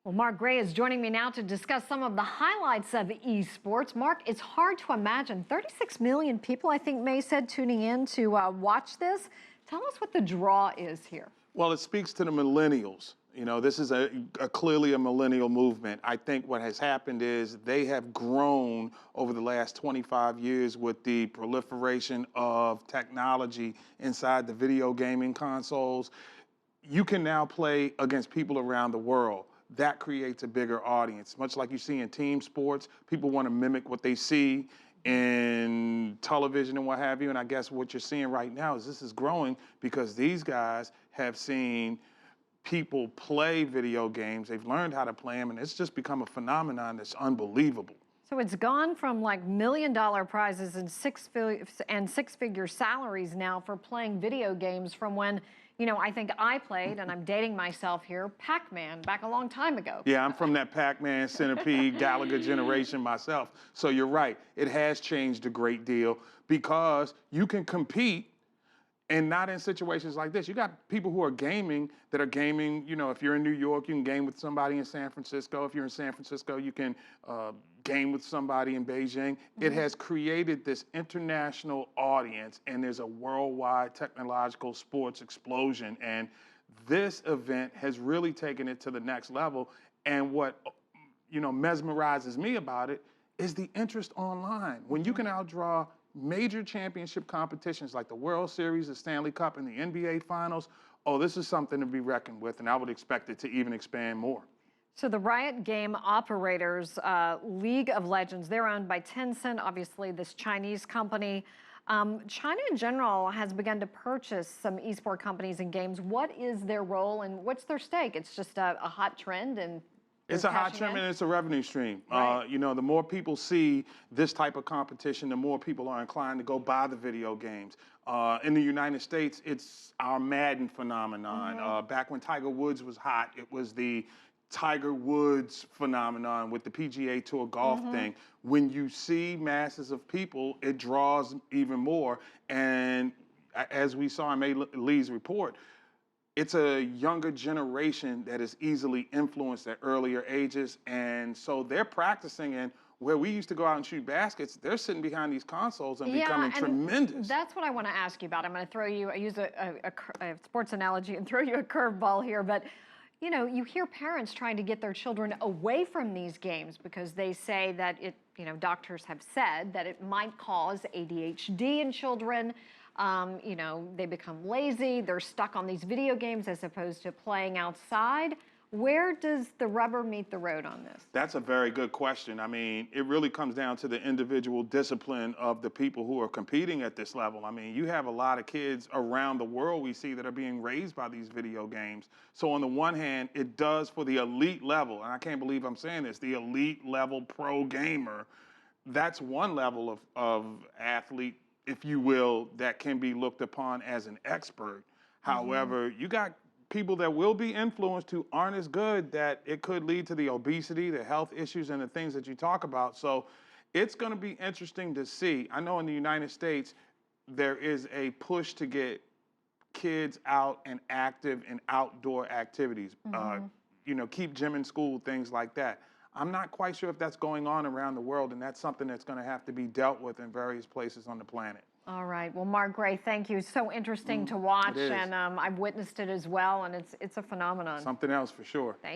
Well, Mark Gray is joining me now to discuss some of the highlights of esports. Mark, it's hard to imagine 36 million people, I think May said, tuning in to watch this. Tell us what the draw is here. Well, it speaks to the millennials. You know, this is clearly a millennial movement. I think what has happened is they have grown over the last 25 years with the proliferation of technology inside the video gaming consoles. You can now play against people around the world. That creates a bigger audience. Much like you see in team sports, people want to mimic what they see in television and what have you. And I guess what you're seeing right now is this is growing because these guys have seen people play video games. They've learned how to play them, and it's just become a phenomenon that's unbelievable. So it's gone from like $1 million prizes and six-figure salaries now for playing video games from when, you know, I think I played, and I'm dating myself here, Pac-Man back a long time ago. Yeah, I'm from that Pac-Man, Centipede, Galaga generation myself. So you're right. It has changed a great deal because you can compete and not in situations like this. You got people who are gaming that are gaming, you know, if you're in New York, you can game with somebody in San Francisco. If you're in San Francisco, you can game with somebody in Beijing. Mm-hmm. It has created this international audience, and there's a worldwide technological sports explosion. And this event has really taken it to the next level. And what, you know, mesmerizes me about it is the interest online. When you can outdraw major championship competitions like the World Series, the Stanley Cup, and the NBA Finals, oh, this is something to be reckoned with, and I would expect it to even expand more. So the Riot Game operators, League of Legends, they're owned by Tencent, obviously this Chinese company. China in general has begun to purchase some esport companies and games. What is their role and what's their stake? It's just a hot trend and it's a hot trend and it's a revenue stream. Right. You know, the more people see this type of competition, the more people are inclined to go buy the video games. In the United States, it's our Madden phenomenon. Mm-hmm. Back when Tiger Woods was hot, it was the Tiger Woods phenomenon with the PGA Tour golf thing. When you see masses of people, it draws even more. And as we saw in May Lee's report, it's a younger generation that is easily influenced at earlier ages. And so they're practicing, and where we used to go out and shoot baskets, they're sitting behind these consoles and becoming tremendous. That's what I want to ask you about. I'm going to throw you, I use a sports analogy and throw you a curveball here. But, you know, you hear parents trying to get their children away from these games because they say that it, you know, doctors have said that it might cause ADHD in children. You know, they become lazy, they're stuck on these video games as opposed to playing outside. Where does the rubber meet the road on this? That's a very good question. I mean, it really comes down to the individual discipline of the people who are competing at this level. I mean, you have a lot of kids around the world we see that are being raised by these video games. So on the one hand, it does for the elite level, and I can't believe I'm saying this, the elite level pro gamer, that's one level of athlete, if you will, that can be looked upon as an expert. However, you got people that will be influenced who aren't as good, that it could lead to the obesity, the health issues, and the things that you talk about. So it's going to be interesting to see. I know in the United States, there is a push to get kids out and active in outdoor activities. You know, keep gym in school, things like that. I'm not quite sure if that's going on around the world, and that's something that's going to have to be dealt with in various places on the planet. All right. Well, Mark Gray, thank you. So interesting to watch, and I've witnessed it as well, and it's a phenomenon. Something else for sure. Thank